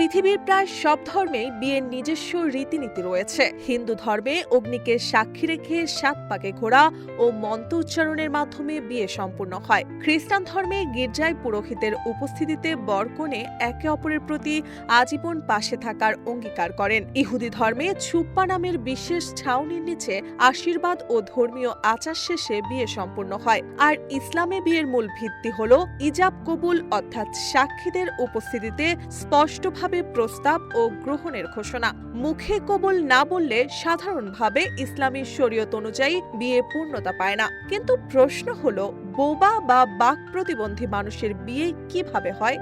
পৃথিবীর প্রায় সব ধর্মেই বিয়ের নিজস্ব রীতিনীতি রয়েছে। হিন্দু ধর্মে অগ্নিকে সাক্ষী রেখে 7 পাকে ঘোরা ও মন্ত্র উচ্চারণের মাধ্যমে বিয়ে সম্পূর্ণ হয়। খ্রিস্টান ধর্মে গির্জায় পুরোহিতের উপস্থিতিতে বর-কনে একে অপরের প্রতি আজীবন পাশে থাকার অঙ্গীকার করেন। ইহুদি ধর্মে ছুপ্পা নামের বিশেষ ছাউনির নিচে আশীর্বাদ ও ধর্মীয় আচার শেষে বিয়ে সম্পূর্ণ হয়। আর ইসলামে বিয়ের মূল ভিত্তি হল ইজাব কবুল, অর্থাৎ সাক্ষীদের উপস্থিতিতে স্পষ্টভাবে প্রস্তাব ও গ্রহণের ঘোষণা। মুখে কবুল না বললে সাধারণভাবে ইসলামী শরীয়ত অনুযায়ী বিয়ে পূর্ণতা পায় না। কিন্তু প্রশ্ন হলো, বোবা বা বাক প্রতিবন্ধী মানুষের বিয়ে কিভাবে হয়?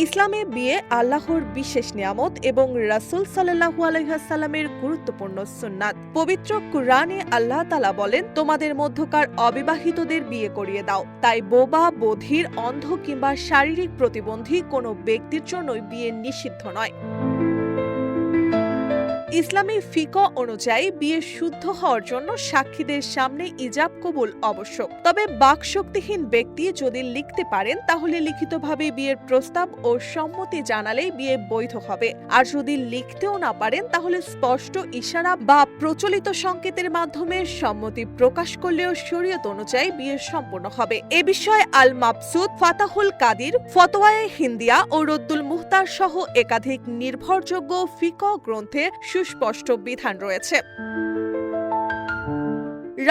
ইসলামে বিয়ে আল্লাহর বিশেষ নিয়ামত এবং রাসূল সাল্লাল্লাহু আলাইহি ওয়াসাল্লামের গুরুত্বপূর্ণ সুন্নাত। পবিত্র কুরআনে আল্লাহ তাআলা বলেন, তোমাদের মধ্যকার অবিবাহিতদের বিয়ে করিয়ে দাও। তাই বোবা, বধির, অন্ধ কিংবা শারীরিক প্রতিবন্ধী কোনো ব্যক্তির জন্যই বিয়ে নিষিদ্ধ নয়। ইসলামী ফিকহ অনুযায়ী বিয়ে শুদ্ধ হওয়ার জন্য সাক্ষীদের সামনে ইজাব কবুল আবশ্যক। তবে বাকশক্তিহীন ব্যক্তি যদি লিখতে পারেন তাহলে লিখিতভাবে বিয়ের প্রস্তাব ও সম্মতি জানালেই বিয়ে বৈধ হবে। আর যদি লিখতেও না পারেন তাহলে স্পষ্ট ইশারা বা প্রচলিত সংকেতের মাধ্যমে সম্মতি প্রকাশ করলেও শরীয়ত অনুযায়ী বিয়ে সম্পূর্ণ হবে। এ বিষয়ে আল মাবসুদ, ফাতাহুল কাদির, ফতোয়ায়ে হিন্দিয়া ও রদ্দুল মুহতার সহ একাধিক নির্ভরযোগ্য ফিকহ গ্রন্থে সুস্পষ্ট বিধান রয়েছে।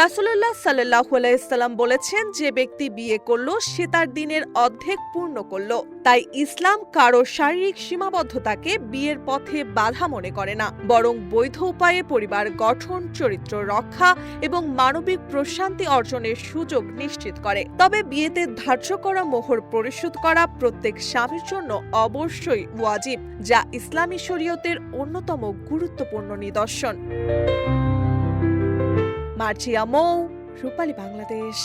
রাসূলুল্লাহ সাল্লাল্লাহু আলাইহি ওয়াসাল্লাম বলেছেন, যে ব্যক্তি বিয়ে করল সে তার দিনের অর্ধেক পূর্ণ করল। তাই ইসলাম কারো শারীরিক সীমাবদ্ধতাকে বিয়ের পথে বাধা মনে করে না, বরং বৈধ উপায়ে পরিবার গঠন, চরিত্র রক্ষা এবং মানবিক প্রশান্তি অর্জনের সুযোগ নিশ্চিত করে। তবে বিয়েতে ধার্য করা মোহর পরিশোধ করা প্রত্যেক স্বামীর জন্য অবশ্যই ওয়াজিব, যা ইসলামী শরীয়তের অন্যতম গুরুত্বপূর্ণ নিদর্শন। মার্জিয়া মৌ, রূপালী বাংলাদেশ।